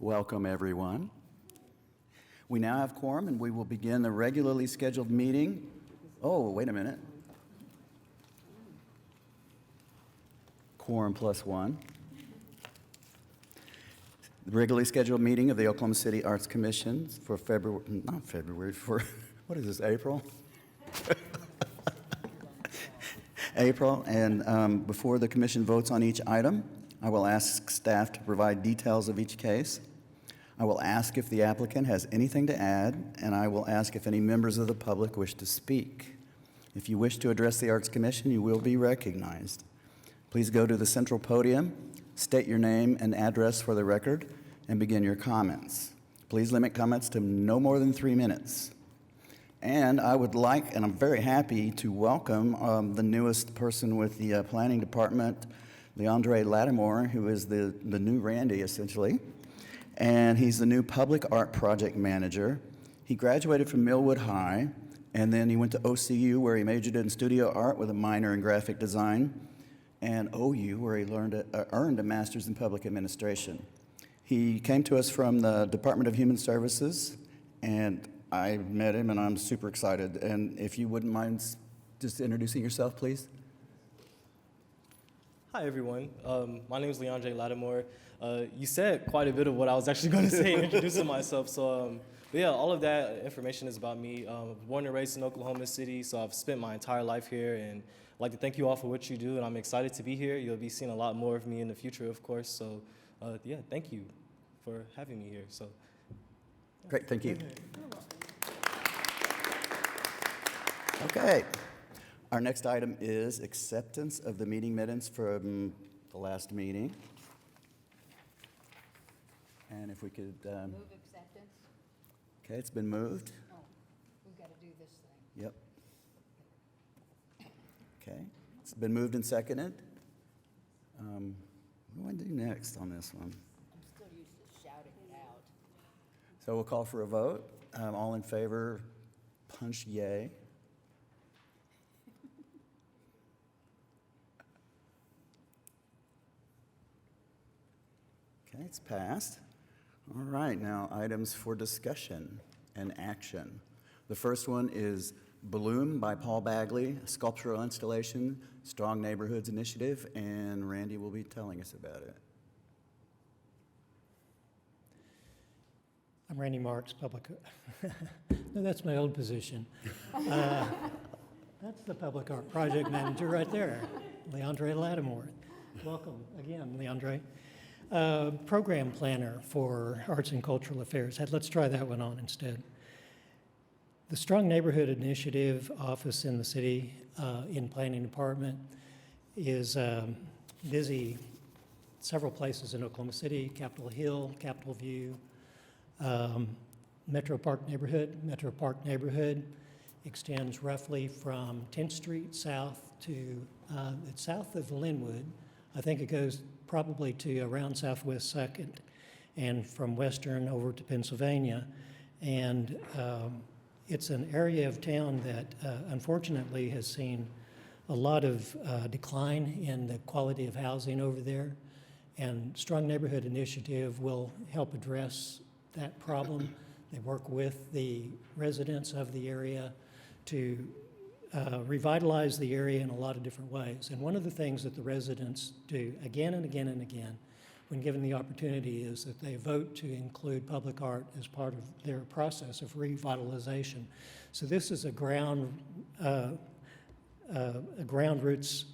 Welcome, everyone. We now have quorum, and we will begin the regularly scheduled meeting. Oh, wait a minute. Quorum plus one. The regularly scheduled meeting of the Oklahoma City Arts Commission for what is this, April? April, and before the commission votes on each item, I will ask staff to provide details of each case. I will ask if the applicant has anything to add, and I will ask if any members of the public wish to speak. If you wish to address the Arts Commission, you will be recognized. Please go to the central podium, state your name and address for the record, and begin your comments. Please limit comments to no more than 3 minutes. And I would like, and I'm very happy to welcome the newest person with the planning department, Leandre Lattimore, who is the new Randy, essentially. And he's the new public art project manager. He graduated from Millwood High, and then he went to OCU, where he majored in studio art with a minor in graphic design, and OU, where he earned a master's in public administration. He came to us from the Department of Human Services, and I met him, and I'm super excited. And if you wouldn't mind just introducing yourself, please. Hi, everyone. My name is Leandre Lattimore. You said quite a bit of what I was actually going to say introducing myself. So, but yeah, all of that information is about me. Born and raised in Oklahoma City, so I've spent my entire life here. And I'd like to thank you all for what you do, and I'm excited to be here. You'll be seeing a lot more of me in the future, of course. So, yeah, thank you for having me here. So, Great, thank you. Okay. Our next item is acceptance of the meeting minutes from the last meeting. And if we could... Move acceptance? Okay, it's been moved. Oh, we've got to do this thing. Yep. Okay, it's been moved and seconded. What do I do next on this one? I'm still used to shouting it out. So we'll call for a vote. All in favor, punch yay. Okay, it's passed. All right, now items for discussion and action. The first one is Bloom by Paul Bagley, a sculptural installation, Strong Neighborhoods Initiative, and Randy will be telling us about it. I'm Randy Marks, public. No, that's my old position. That's the public art project manager right there, Leandre Lattimore. Welcome again, Leandre. Program planner for arts and cultural affairs. Let's try that one on instead. The Strong Neighborhood Initiative office in the city, in planning department, is busy several places in Oklahoma City: Capitol Hill, Capitol View, Metro Park neighborhood. Metro Park neighborhood extends roughly from 10th Street south to it's south of Linwood. I think it goes probably to around Southwest 2nd, and from Western over to Pennsylvania. And it's an area of town that unfortunately has seen a lot of decline in the quality of housing over there. And Strong Neighborhood Initiative will help address that problem. They work with the residents of the area to revitalize the area in a lot of different ways. And one of the things that the residents do again and again and again when given the opportunity is that they vote to include public art as part of their process of revitalization. So this is a ground roots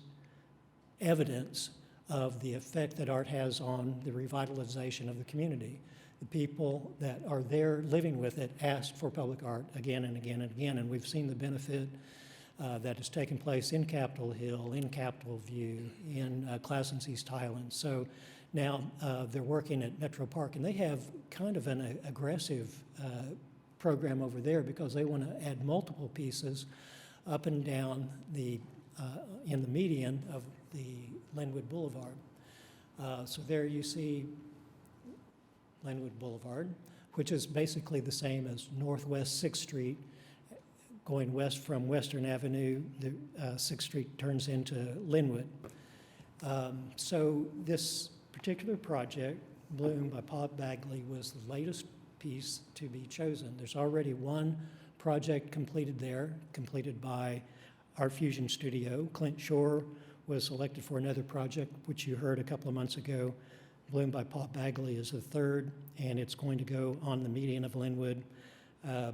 evidence of the effect that art has on the revitalization of the community. The people that are there living with it asked for public art again and again and again, and we've seen the benefit that has taken place in Capitol Hill, in Capitol View, in Classens East Highlands. So now they're working at Metro Park, and they have kind of an aggressive program over there because they want to add multiple pieces up and down the in the median of the Linwood Boulevard. So there you see Linwood Boulevard, which is basically the same as Northwest 6th Street. Going west from Western Avenue, the 6th Street turns into Linwood. So this particular project Bloom by Paul Bagley was the latest piece to be chosen. There's already one project completed there, completed by Art Fusion Studio. Clint Shore was selected for another project, which you heard a couple of months ago. Bloom by Paul Bagley is the third, and it's going to go on the median of Linwood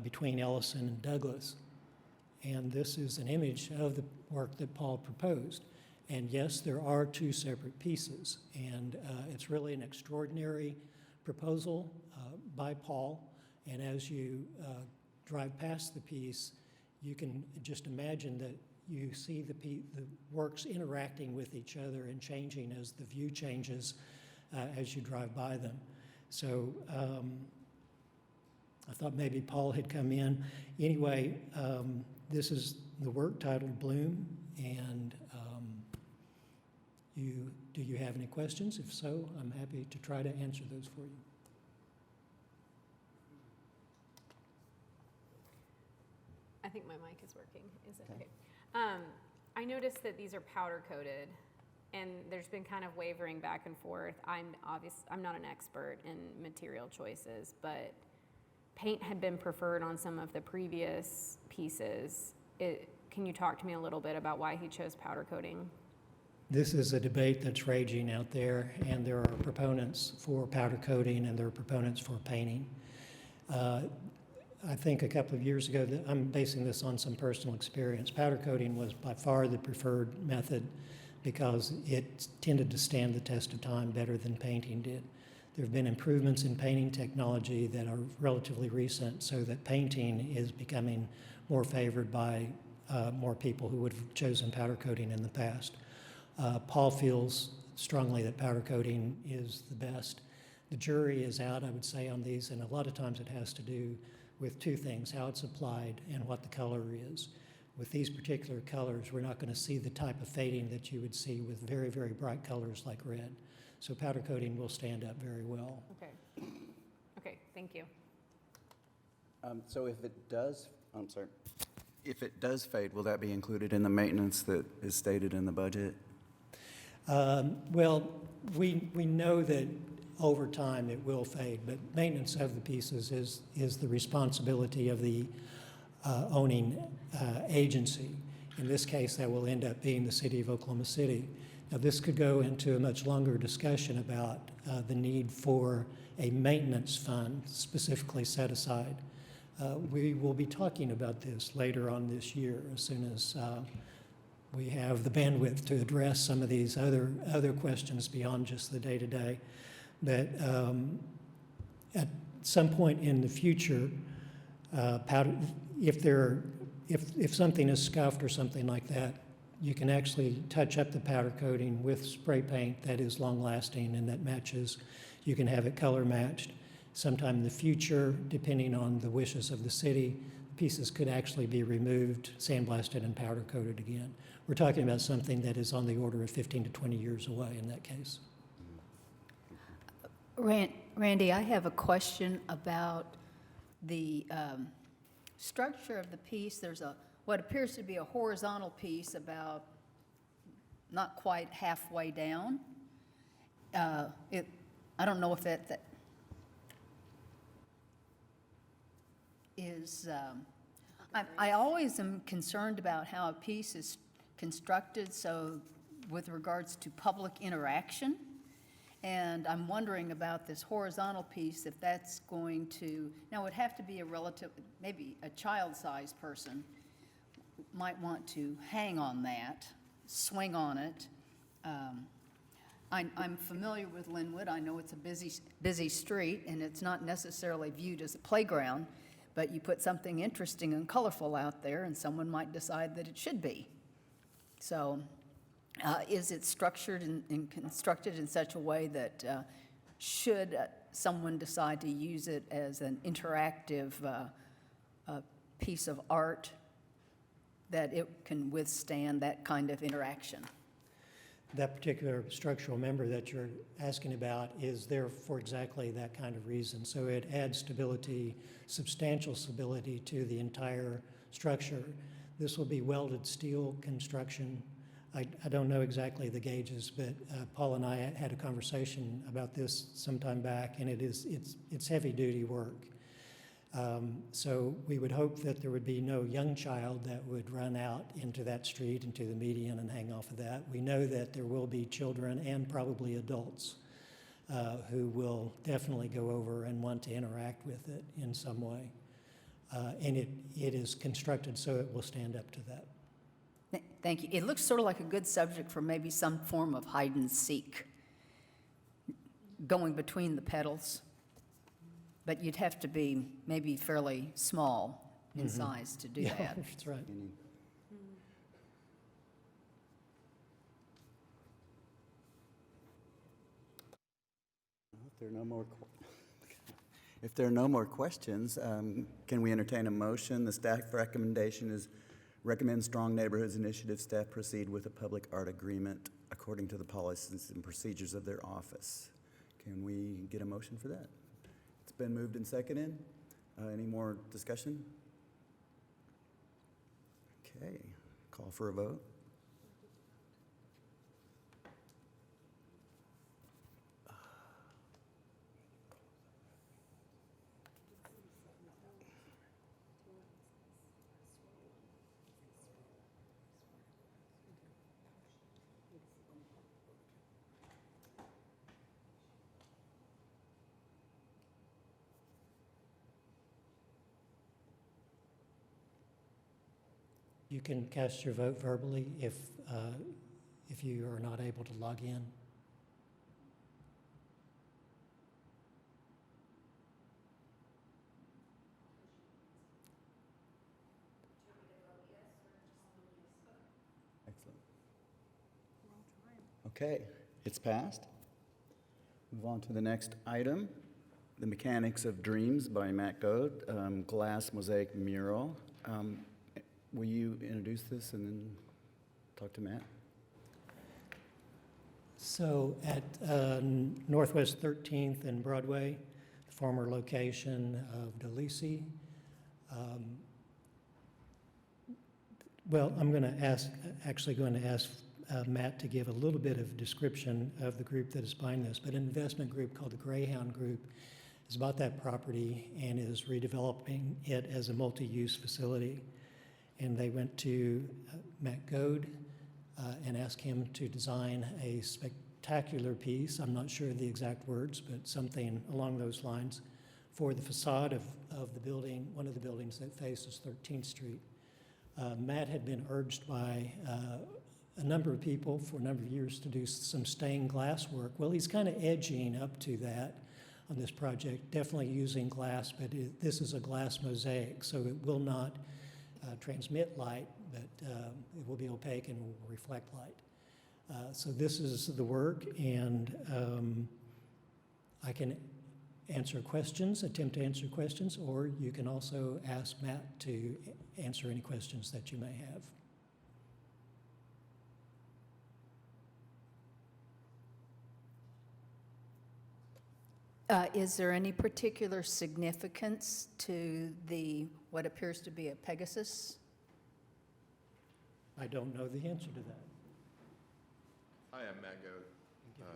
between Ellison and Douglas. And this is an image of the work that Paul proposed. And yes, there are two separate pieces, and it's really an extraordinary proposal by Paul. And as you drive past the piece, you can just imagine that you see the works interacting with each other and changing as the view changes as you drive by them. So I thought maybe Paul had come in. Anyway, this is the work titled Bloom, and do you have any questions? If so, I'm happy to try to answer those for you. I think my mic is working. Is it okay? I noticed that these are powder coated, and there's been kind of wavering back and forth. I'm not an expert in material choices, but paint had been preferred on some of the previous pieces. Can you talk to me a little bit about why he chose powder coating? This is a debate that's raging out there, and there are proponents for powder coating and there are proponents for painting. I think a couple of years ago, I'm basing this on some personal experience. Powder coating was by far the preferred method because it tended to stand the test of time better than painting did. There have been improvements in painting technology that are relatively recent, so that painting is becoming more favored by more people who would have chosen powder coating in the past. Paul feels strongly that powder coating is the best. The jury is out, I would say, on these, and a lot of times it has to do with two things: how it's applied and what the color is. With these particular colors, we're not going to see the type of fading that you would see with very, very bright colors like red. So powder coating will stand up very well. Okay. Okay, thank you. So if it does, I'm sorry, if it does fade, will that be included in the maintenance that is stated in the budget? Well, we know that over time it will fade, but maintenance of the pieces is the responsibility of the owning agency. In this case, that will end up being the City of Oklahoma City. Now, this could go into a much longer discussion about the need for a maintenance fund specifically set aside. We will be talking about this later on this year as soon as we have the bandwidth to address some of these other questions beyond just the day-to-day. But at some point in the future, if something is scuffed or something like that, you can actually touch up the powder coating with spray paint that is long-lasting and that matches. You can have it color matched. Sometime in the future, depending on the wishes of the city, pieces could actually be removed, sandblasted, and powder coated again. We're talking about something that is on the order of 15 to 20 years away in that case. Randy, I have a question about the structure of the piece. There's what appears to be a horizontal piece about not quite halfway down. I don't know if that is, I always am concerned about how a piece is constructed, so with regards to public interaction. And I'm wondering about this horizontal piece, if that's going to, now it would have to be a relative, maybe a child-sized person might want to hang on that, swing on it. I'm familiar with Linwood. I know it's a busy street, and it's not necessarily viewed as a playground, but you put something interesting and colorful out there, and someone might decide that it should be. So is it structured and constructed in such a way that should someone decide to use it as an interactive piece of art, that it can withstand that kind of interaction? That particular structural member that you're asking about is there for exactly that kind of reason. So it adds stability, substantial stability to the entire structure. This will be welded steel construction. I don't know exactly the gauges, but Paul and I had a conversation about this some time back, and it's heavy-duty work. So we would hope that there would be no young child that would run out into that street, into the median, and hang off of that. We know that there will be children and probably adults who will definitely go over and want to interact with it in some way. And it is constructed so it will stand up to that. Thank you. It looks sort of like a good subject for maybe some form of hide and seek, going between the pedals. But you'd have to be maybe fairly small in size to do Yeah, that. that's right. If there are no more questions, can we entertain a motion? The staff recommendation is recommend Strong Neighborhoods Initiative staff proceed with a public art agreement according to the policies and procedures of their office. Can we get a motion for that? It's been moved and seconded. Any more discussion? Okay, call for a vote. You can cast your vote verbally if you are not able to log in. Excellent. Okay, it's passed. Move on to the next item, The Mechanics of Dreams by Matt Goad, glass mosaic mural. Will you introduce this and then talk to Matt? So at Northwest 13th and Broadway, the former location of Delisi, well, I'm going to ask Matt to give a little bit of description of the group that is buying this, but an investment group called the Greyhound Group has bought that property and is redeveloping it as a multi-use facility. And they went to Matt Goad and asked him to design a spectacular piece, I'm not sure of the exact words, but something along those lines, for the facade of the building, one of the buildings that faces 13th Street. Matt had been urged by a number of people for a number of years to do some stained glass work. Well, he's kind of edging up to that on this project, definitely using glass, but this is a glass mosaic, so it will not transmit light, but it will be opaque and will reflect light. So this is the work, and I can answer questions, attempt to answer questions, or you can also ask Matt to answer any questions that you may have. Is there any particular significance to what appears to be a Pegasus? I don't know the answer to that. Hi, I'm Matt Goad.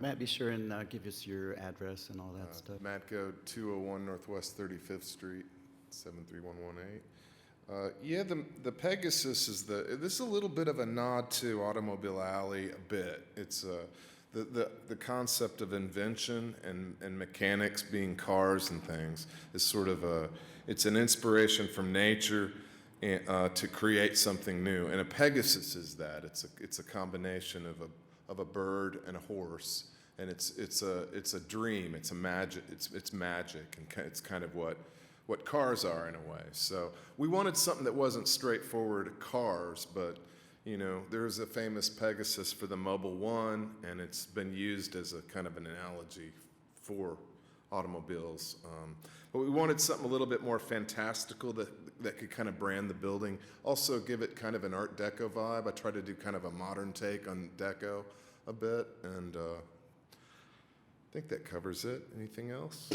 Matt, be sure and give us your address and all that stuff. Matt Goad, 201 Northwest 35th Street, 73118. Yeah, the Pegasus is this is a little bit of a nod to Automobile Alley a bit. It's the concept of invention and mechanics being cars and things is sort of it's an inspiration from nature to create something new. And a Pegasus is that. It's a combination of a bird and a horse, and it's a dream. It's a magic. It's magic, and it's kind of what cars are in a way. So we wanted something that wasn't straightforward cars, but there's a famous Pegasus for the Mobile One, and it's been used as a kind of an analogy for automobiles. But we wanted something a little bit more fantastical that could kind of brand the building. Also give it kind of an Art Deco vibe. I tried to do kind of a modern take on Deco a bit, and I think that covers it. Anything else?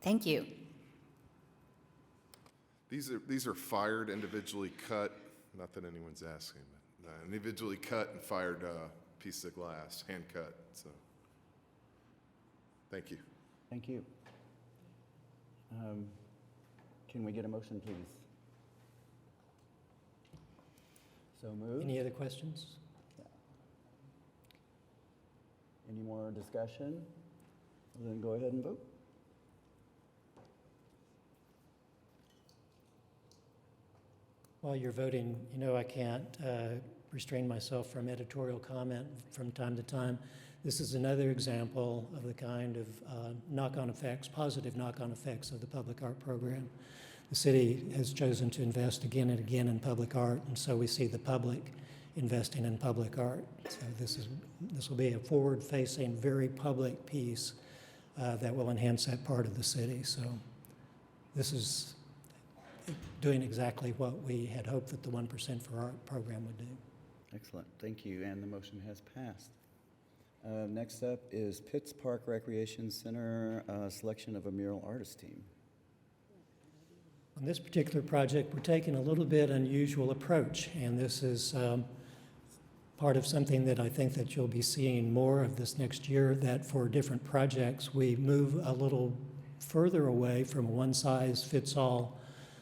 Thank you. These are fired, individually cut. Not that anyone's asking, but individually cut and fired piece of glass, hand cut. So, thank you. Thank you. Can we get a motion, please? So moved. Any other questions? Any more discussion? Then go ahead and vote. While you're voting, you know I can't restrain myself from editorial comment from time to time. This is another example of the kind of knock-on effects, positive knock-on effects of the public art program. The city has chosen to invest again and again in public art, and so we see the public investing in public art. So this will be a forward-facing, very public piece that will enhance that part of the city. So this is doing exactly what we had hoped that the 1% for Art program would do. Excellent, thank you, and the motion has passed. Next up is Pitts Park Recreation Center, selection of a mural artist team. On this particular project, we're taking a little bit unusual approach, and this is part of something that I think that you'll be seeing more of this next year, that for different projects, we move a little further away from a one-size-fits-all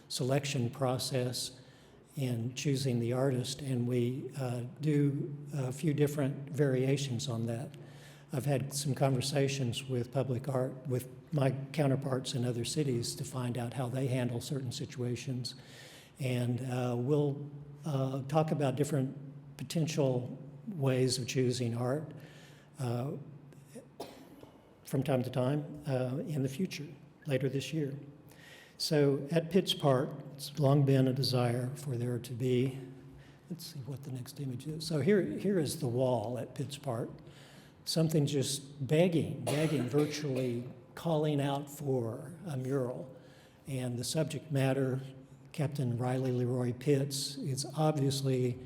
selection process in choosing the artist, and we do a few different variations on that. I've had some conversations with public art, with my counterparts in other cities to find out how they handle certain situations, and we'll talk about different potential ways of choosing art from time to time in the future, later this year. So at Pitts Park, it's long been a desire for there to be, let's see what the next image is. So here is the wall at Pitts Park. Something just begging, virtually calling out for a mural. And the subject matter, Captain Riley Leroy Pitts, is obviously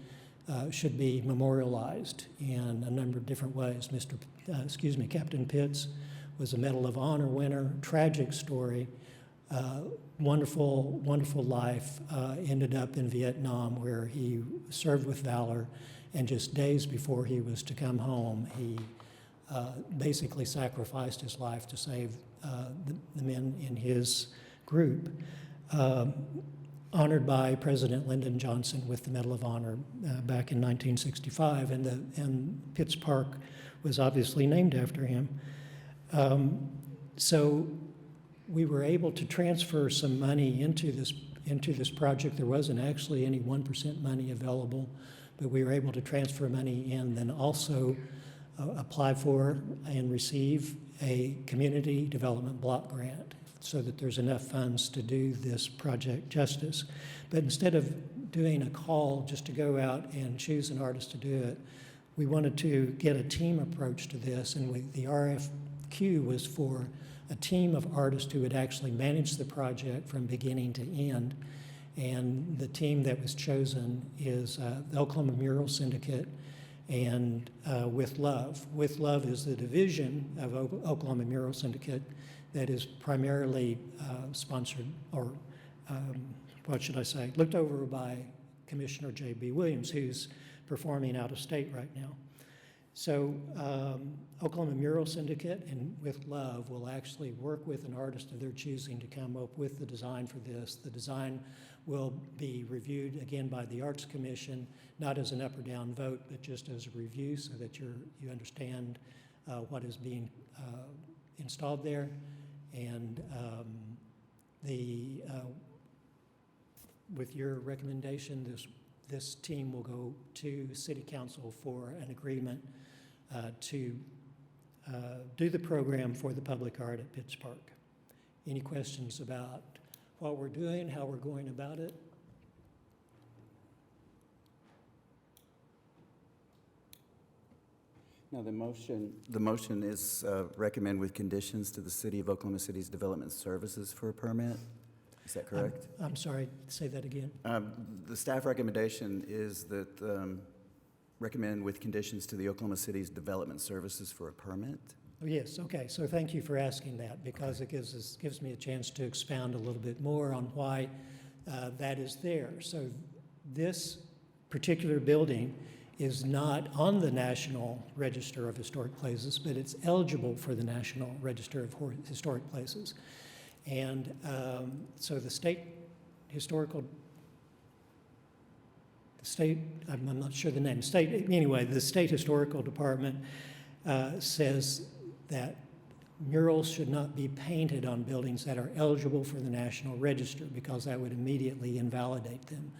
should be memorialized in a number of different ways. Captain Pitts was a Medal of Honor winner, tragic story. Wonderful life, ended up in Vietnam where he served with valor, and just days before he was to come home, he basically sacrificed his life to save the men in his group. Honored by President Lyndon Johnson with the Medal of Honor back in 1965, and Pitts Park was obviously named after him. So we were able to transfer some money into this project. There wasn't actually any 1% money available, but we were able to transfer money in, then also apply for and receive a community development block grant so that there's enough funds to do this project justice. But instead of doing a call just to go out and choose an artist to do it, we wanted to get a team approach to this, and the RFQ was for a team of artists who would actually manage the project from beginning to end. And the team that was chosen is the Oklahoma Mural Syndicate and With Love. With Love is the division of Oklahoma Mural Syndicate that is primarily sponsored, or what should I say, looked over by Commissioner J.B. Williams, who's performing out of state right now. So Oklahoma Mural Syndicate and With Love will actually work with an artist of their choosing to come up with the design for this. The design will be reviewed again by the Arts Commission, not as an up or down vote, but just as a review so that you understand what is being installed there. And with your recommendation, this team will go to City Council for an agreement to do the program for the public art at Pitts Park. Any questions about what we're doing, how we're going about it? Now, the motion is recommend with conditions to the City of Oklahoma City's Development Services for a permit. Is that correct? I'm sorry, say that again. The staff recommendation is that recommend with conditions to the Oklahoma City's Development Services for a permit. Oh, yes, okay, so thank you for asking that, because it gives me a chance to expound a little bit more on why that is there. So this particular building is not on the National Register of Historic Places, but it's eligible for the National Register of Historic Places. And so the I'm not sure the name, the State Historical Department says that murals should not be painted on buildings that are eligible for the National Register because that would immediately invalidate them.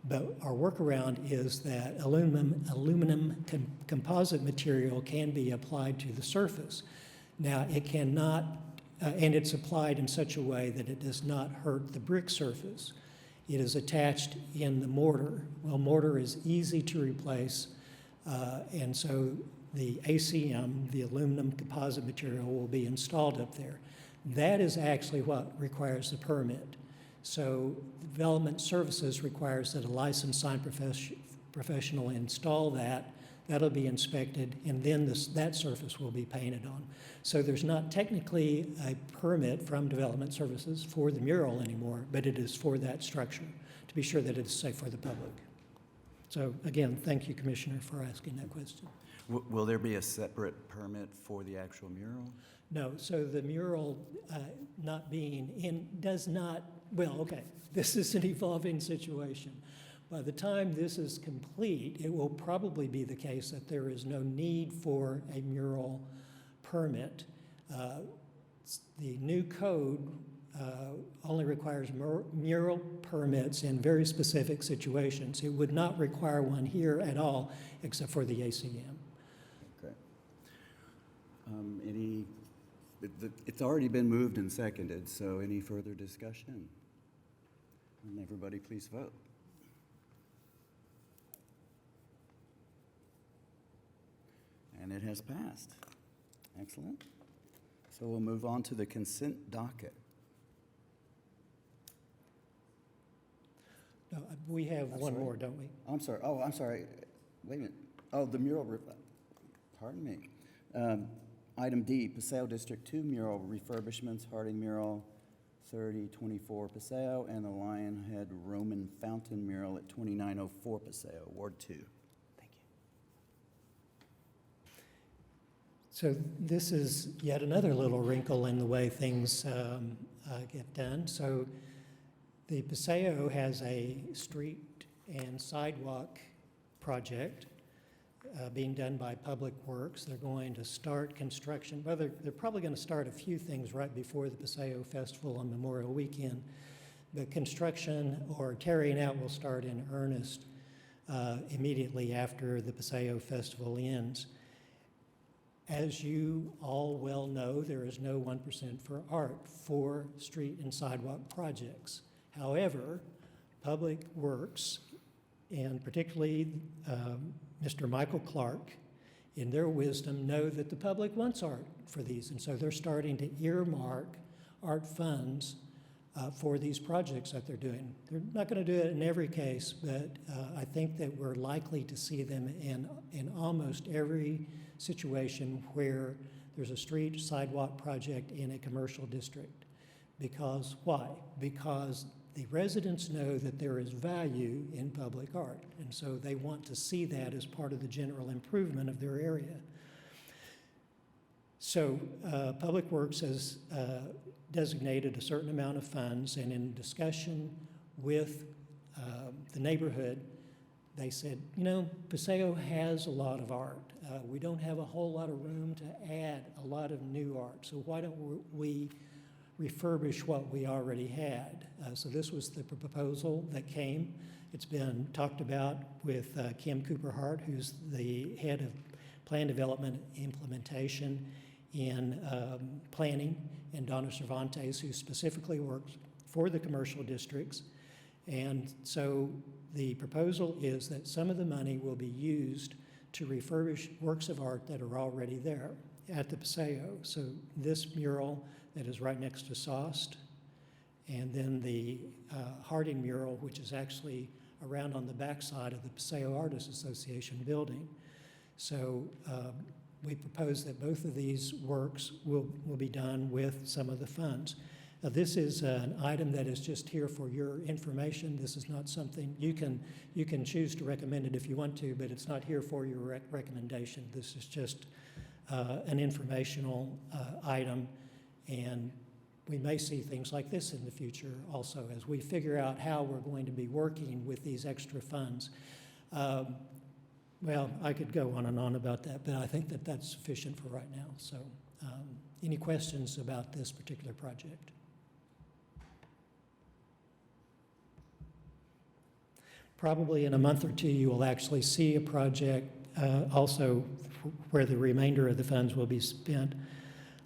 But our workaround is that aluminum composite material can be applied to the surface. Now, it cannot, and it's applied in such a way that it does not hurt the brick surface. It is attached in the mortar. Well, mortar is easy to replace, and so the ACM, the aluminum composite material, will be installed up there. That is actually what requires the permit. So development services requires that a licensed sign professional install that. That'll be inspected, and then that surface will be painted on. So there's not technically a permit from development services for the mural anymore, but it is for that structure to be sure that it's safe for the public. So again, thank you, Commissioner, for asking that question. Will there be a separate permit for the actual mural? No, so the mural not being in does not, well, okay, this is an evolving situation. By the time this is complete, it will probably be the case that there is no need for a mural permit. The new code only requires mural permits in very specific situations. It would not require one here at all, except for the ACM. Okay. It's already been moved and seconded, so any further discussion? And everybody please vote. And it has passed. Excellent. So we'll move on to the consent docket. No, we have That's one right. more, don't we? I'm sorry. Oh, I'm sorry. Wait a minute. Oh, the mural, pardon me. Item D, Paseo District 2 mural refurbishments, Harding mural 3024 Paseo, and the Lionhead Roman Fountain mural at 2904 Paseo, Ward 2. Thank you. So this is yet another little wrinkle in the way things get done. So the Paseo has a street and sidewalk project being done by Public Works. They're going to start construction. Well, they're probably going to start a few things right before the Paseo Festival on Memorial Weekend. But construction or tearing out will start in earnest immediately after the Paseo Festival ends. As you all well know, there is no 1% for art for street and sidewalk projects. However, Public Works, and particularly Mr. Michael Clark, in their wisdom, know that the public wants art for these, and so they're starting to earmark art funds for these projects that they're doing. They're not going to do it in every case, but I think that we're likely to see them in almost every situation where there's a street sidewalk project in a commercial district. Because why? Because the residents know that there is value in public art, and so they want to see that as part of the general improvement of their area. So Public Works has designated a certain amount of funds, and in discussion with the neighborhood, they said, you know, Paseo has a lot of art. We don't have a whole lot of room to add a lot of new art, so why don't we refurbish what we already had? So this was the proposal that came. It's been talked about with Kim Cooper-Hart, who's the head of plan development implementation in planning, and Donna Cervantes, who specifically works for the commercial districts. And so the proposal is that some of the money will be used to refurbish works of art that are already there at the Paseo. So this mural that is right next to SOST, and then the Harding mural, which is actually around on the backside of the Paseo Artists Association building. So we propose that both of these works will be done with some of the funds. This is an item that is just here for your information. This is not something, you can choose to recommend it if you want to, but it's not here for your recommendation. This is just an informational item, and we may see things like this in the future also as we figure out how we're going to be working with these extra funds. Well, I could go on and on about that, but I think that that's sufficient for right now. So any questions about this particular project? Probably in a month or two, you will actually see a project also where the remainder of the funds will be spent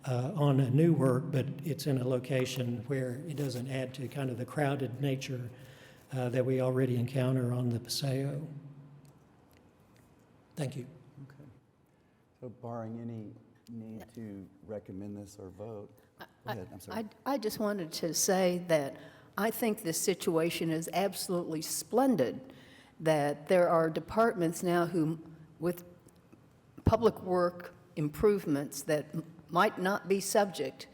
on a new work, but it's in a location where it doesn't add to kind of the crowded nature that we already encounter on the Paseo. Thank you. Okay. So barring any need to recommend this or vote, go ahead, I'm sorry. I just wanted to say that I think this situation is absolutely splendid, that there are departments now who, with public work improvements that might not be subject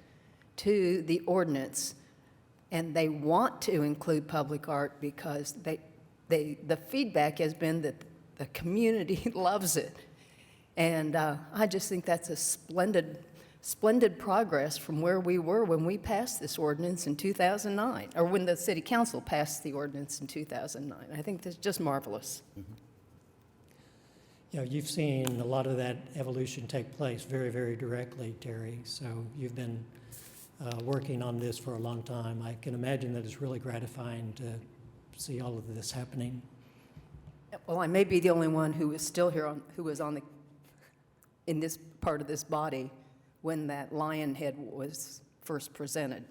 to the ordinance, and they want to include public art because the feedback has been that the community loves it. And I just think that's a splendid progress from where we were when we passed this ordinance in 2009, or when the city council passed the ordinance in 2009. I think that's just marvelous. Mm-hmm. You know, you've seen a lot of that evolution take place very, very directly, Terry. So you've been working on this for a long time. I can imagine that it's really gratifying to see all of this happening. Well, I may be the only one who is still here, who was in this part of this body when that lion head was first presented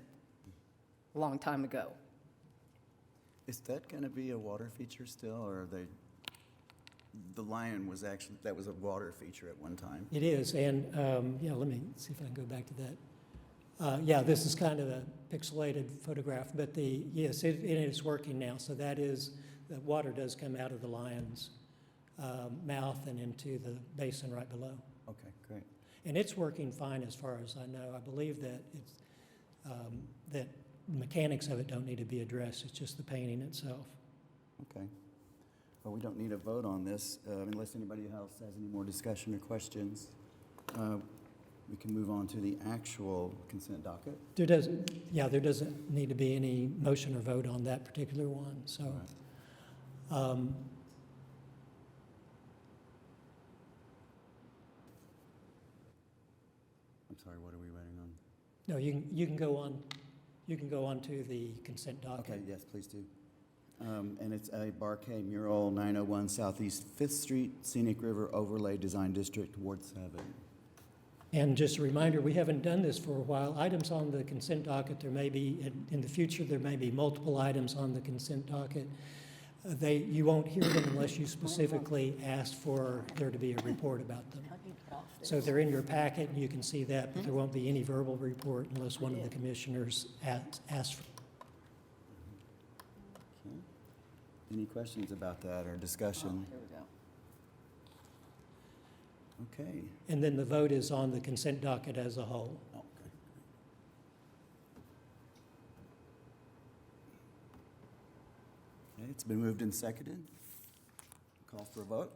a long time ago. Is that going to be a water feature still, or are they, the lion was actually, that was a water feature at one time? It is, and yeah, let me see if I can go back to that. Yeah, this is kind of a pixelated photograph, but yes, it is working now. So that is, the water does come out of the lion's mouth and into the basin right below. Okay, great. And it's working fine as far as I know. I believe that it's, that the mechanics of it don't need to be addressed. It's just the painting itself. Okay. Well, we don't need a vote on this unless anybody else has any more discussion or questions. We can move on to the actual consent docket. There doesn't need to be any motion or vote on that particular one. So, I'm sorry, what are we waiting on? no, you can go on. You can go on to the consent docket. Okay, yes, please do. And it's a Barquet mural, 901 Southeast 5th Street, Scenic River Overlay Design District, Ward 7. And just a reminder, we haven't done this for a while. Items on the consent docket, there may be, in the future, there may be multiple items on the consent docket. You won't hear them unless you specifically ask for there to be a report about them. So they're in your packet, and you can see that, but there won't be any verbal report unless one of the commissioners asks for. Okay. Any questions about that or discussion? Here we go. Okay. And then the vote is on the consent docket as a whole. Okay. Okay, it's been moved and seconded. Call for a vote.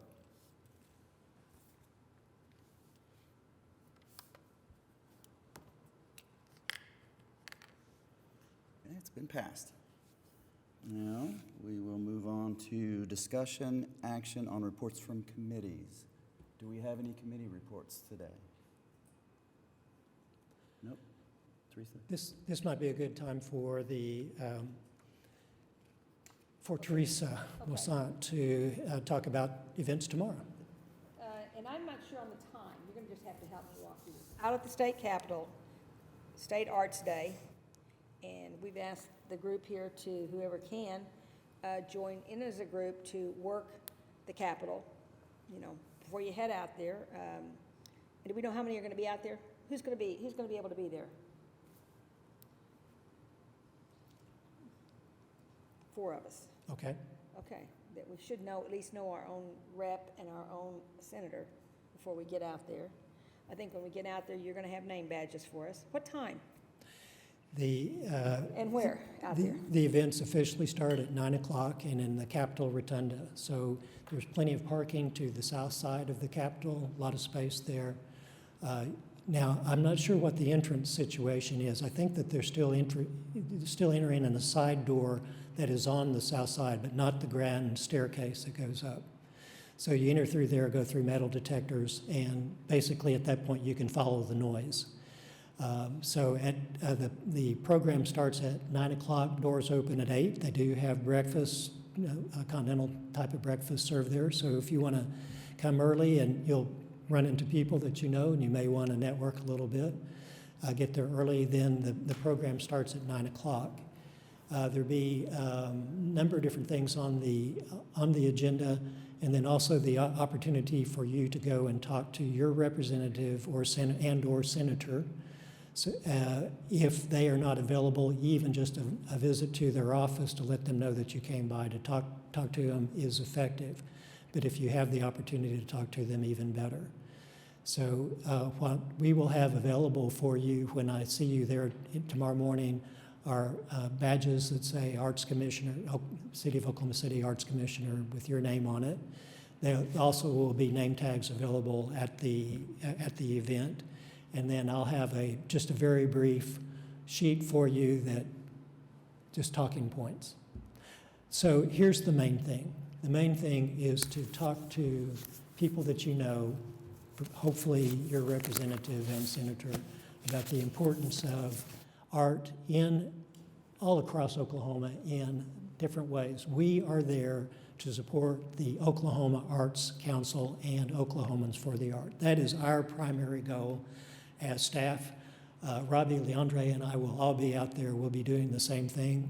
Okay, it's been passed. Now, we will move on to discussion, action on reports from committees. Do we have any committee reports today? Nope. Teresa? This might be a good time for for Teresa Mossant to talk about events tomorrow. And I'm not sure on the time. You're going to just have to help me walk through this. Out at the State Capitol, State Arts Day, and we've asked the group here to, whoever can, join in as a group to work the Capitol, you know, before you head out there. And do we know how many are going to be out there? Who's going to be able to be there? 4 of us. Okay. Okay, that we should know, at least know our own rep and our own senator before we get out there. I think when we get out there, you're going to have name badges for us. What time? And where out there? The events officially start at 9 o'clock and in the Capitol Rotunda. So there's plenty of parking to the south side of the Capitol, a lot of space there. Now, I'm not sure what the entrance situation is. I think that they're still entering in a side door that is on the south side, but not the grand staircase that goes up. So you enter through there, go through metal detectors, and basically at that point you can follow the noise. So the program starts at 9 o'clock, doors open at 8. They do have breakfast, a continental type of breakfast served there. So if you want to come early, and you'll run into people that you know, and you may want to network a little bit, get there early, then the program starts at 9 o'clock. There'll be a number of different things on the agenda, and then also the opportunity for you to go and talk to your representative or senator. So, if they are not available, even just a visit to their office to let them know that you came by to talk to them is effective. But if you have the opportunity to talk to them, even better. So what we will have available for you when I see you there tomorrow morning are badges that say Arts Commissioner, City of Oklahoma City Arts Commissioner with your name on it. There also will be name tags available at the event. And then I'll have just a very brief sheet for you that just talking points. So here's the main thing. The main thing is to talk to people that you know, hopefully your representative and senator, about the importance of art in all across Oklahoma in different ways. We are there to support the Oklahoma Arts Council and Oklahomans for the Art. That is our primary goal as staff. Robbie, Leandre, and I will all be out there. We'll be doing the same thing.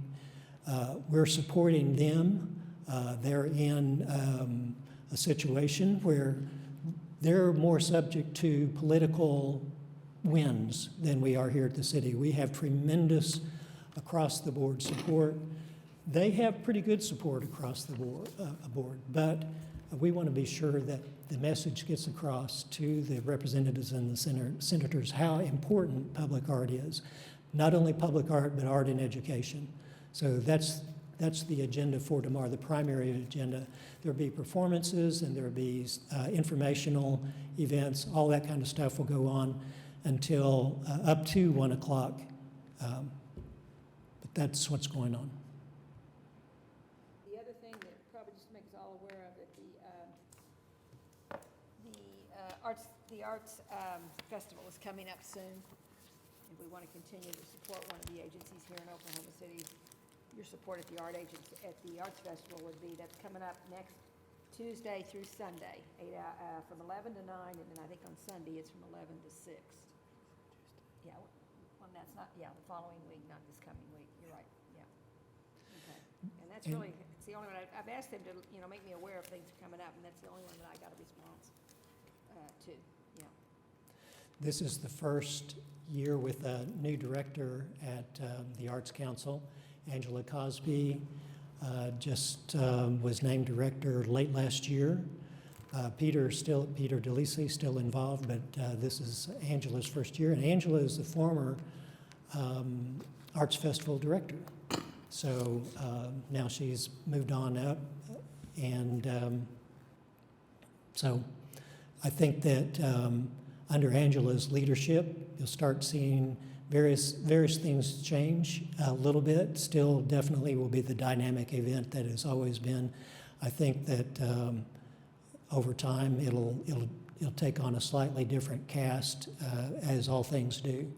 We're supporting them. They're in a situation where they're more subject to political winds than we are here at the city. We have tremendous across-the-board support. They have pretty good support across the board, but we want to be sure that the message gets across to the representatives and the senators how important public art is. Not only public art, but art in education. So that's the agenda for tomorrow, the primary agenda. There'll be performances and there'll be informational events. All that kind of stuff will go on until up to 1 o'clock. But that's what's going on. The other thing that probably just makes us all aware of that the arts festival is coming up soon, and we want to continue to support one of the agencies here in Oklahoma City. Your support at the arts festival would be, that's coming up next Tuesday through Sunday, from 11 to 9, and then I think on Sunday it's from 11 to 6. Yeah, well, that's not, the following week, not this coming week. You're right, yeah. Okay, and that's really, it's the only one, I've asked them to, make me aware of things coming up, and that's the only one that I got a response to, yeah. This is the first year with a new director at the Arts Council. Angela Cosby just was named director late last year. Peter DeLisi still involved, but this is Angela's first year. And Angela is the former Arts Festival director. So now she's moved on up. And so I think that under Angela's leadership, you'll start seeing various things change a little bit. Still definitely will be the dynamic event that has always been. I think that over time it'll take on a slightly different cast, as all things do.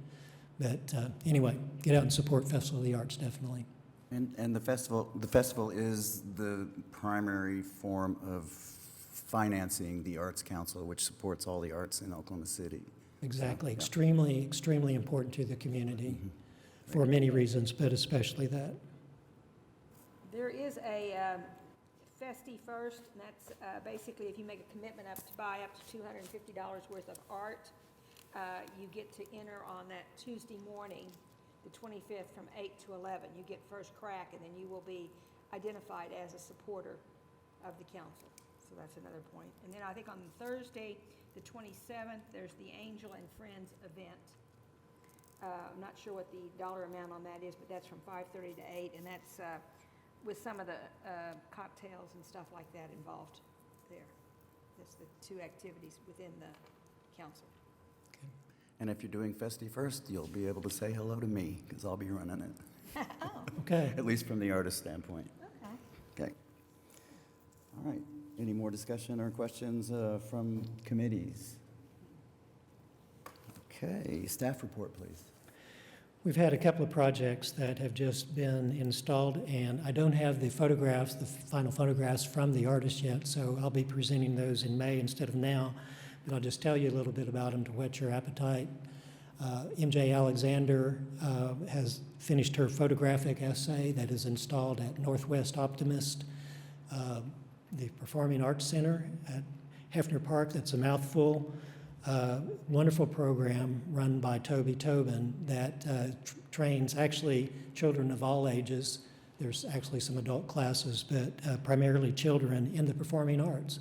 But anyway, get out and support Festival of the Arts, definitely. And the festival is the primary form of financing the Arts Council, which supports all the arts in Oklahoma City. Exactly. So, yeah. Extremely important to the community for many reasons, but especially that. There is a Festi First, and that's basically if you make a commitment to buy up to $250 worth of art, you get to enter on that Tuesday morning, the 25th, from 8 to 11. You get first crack, and then you will be identified as a supporter of the council. So that's another point. And then I think on Thursday, the 27th, there's the Angel and Friends event. I'm not sure what the dollar amount on that is, but that's from 5:30 to 8, and that's with some of the cocktails and stuff like that involved there. That's the two activities within the council. And if you're doing Festi First, you'll be able to say hello to me, because I'll be running it, Okay. at least from the artist standpoint. Okay. Okay. All right. Any more discussion or questions from committees? Okay, staff report, please. We've had a couple of projects that have just been installed, and I don't have the photographs, the final photographs from the artist yet, so I'll be presenting those in May instead of now. But I'll just tell you a little bit about them to whet your appetite. MJ Alexander has finished her photographic essay that is installed at Northwest Optimist, the Performing Arts Center at Hefner Park. That's a mouthful. Wonderful program run by Toby Tobin that trains actually children of all ages. There's actually some adult classes, but primarily children in the performing arts.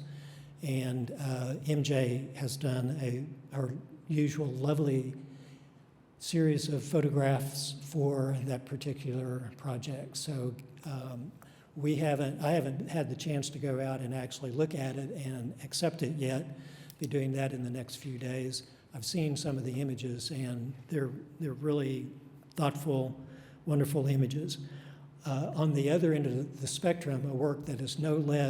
And MJ has done her usual lovely series of photographs for that particular project. So I haven't had the chance to go out and actually look at it and accept it yet. Be doing that in the next few days. I've seen some of the images, and they're really thoughtful, wonderful images. On the other end of the spectrum, a work that is no less